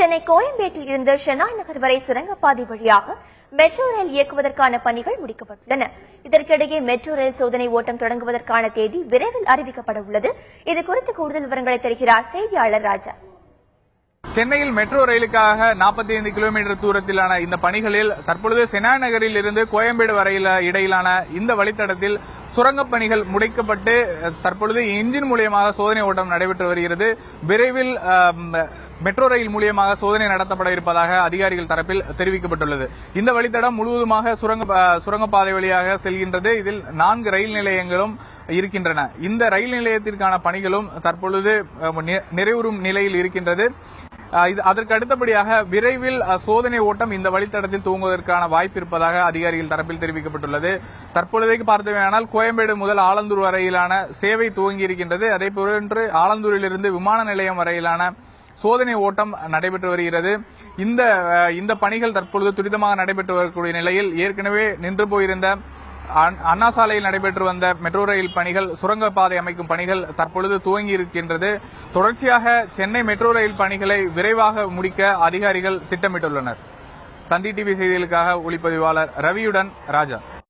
சென்னை கோயம்பேட்டில் இருந்து ஷெனாய் நகர் வரை சுரங்கப்பாதை வழியாக மெட்ரோ ரயில் இயக்குவதற்கான பணிகள் முடிக்கப்பட்டுள்ளன. இதற்கிடையே மெட்ரோ ரயில் சோதனை ஓட்டம் தொடங்குவதற்கான தேதி விரைவில் அறிவிக்கப்பட உள்ளது. இதுகுறித்து கூடுதல் விவரங்களை தருகிறார் செய்தியாளர் ராஜா. சென்னையில் மெட்ரோ ரயிலுக்காக 45 கிலோமீட்டர் தூரத்திலான இந்த பணிகளில் தற்பொழுது ஷெனாய் நகரில் இருந்து கோயம்பேடு வரையில இடையிலான இந்த வழித்தடத்தில் சுரங்கப் பணிகள் முடிக்கப்பட்டு தற்பொழுது இன்ஜின் மூலியமாக சோதனை ஓட்டம் நடைபெற்று வருகிறது. விரைவில் மெட்ரோ ரயில் மூலியமாக சோதனை நடத்தப்பட இருப்பதாக அதிகாரிகள் தரப்பில் தெரிவிக்கப்பட்டுள்ளது. இந்த வழித்தடம் முழுவதுமாக சுரங்கப்பாதை வழியாக செல்கின்றது. இதில் 4 ரயில் நிலையங்களும் இருக்கின்றன. இந்த ரயில் நிலையத்திற்கான பணிகளும் தற்பொழுது நிறைவுறும் நிலையில் இருக்கின்றது. அதற்கு அடுத்தபடியாக விரைவில் சோதனை ஓட்டம் இந்த வழித்தடத்தில் துவங்குவதற்கான வாய்ப்பு இருப்பதாக அதிகாரிகள் தரப்பில் தெரிவிக்கப்பட்டுள்ளது. தற்பொழுதைக்கு பார்த்தோமேயானால் கோயம்பேடு முதல் ஆலந்தூர் வரையிலான சேவை துவங்கி இருக்கின்றது. அதேபோன்று ஆலந்தூரிலிருந்து விமான நிலையம் வரையிலான சோதனை ஓட்டம் நடைபெற்று வருகிறது. இந்த பணிகள் தற்பொழுது துரிதமாக நடைபெற்று வரக்கூடிய நிலையில் ஏற்கனவே நின்று போயிருந்த அண்ணா சாலையில் நடைபெற்று வந்த மெட்ரோ ரயில் பணிகள், சுரங்கப்பாதை அமைக்கும் பணிகள் தற்பொழுது துவங்கி இருக்கின்றது. தொடர்ச்சியாக சென்னை மெட்ரோ ரயில் பணிகளை விரைவாக முடிக்க அதிகாரிகள் திட்டமிட்டுள்ளனர். தந்தி டிவி செய்திகளுக்காக ஒளிப்பதிவாளர் ரவியுடன் ராஜா.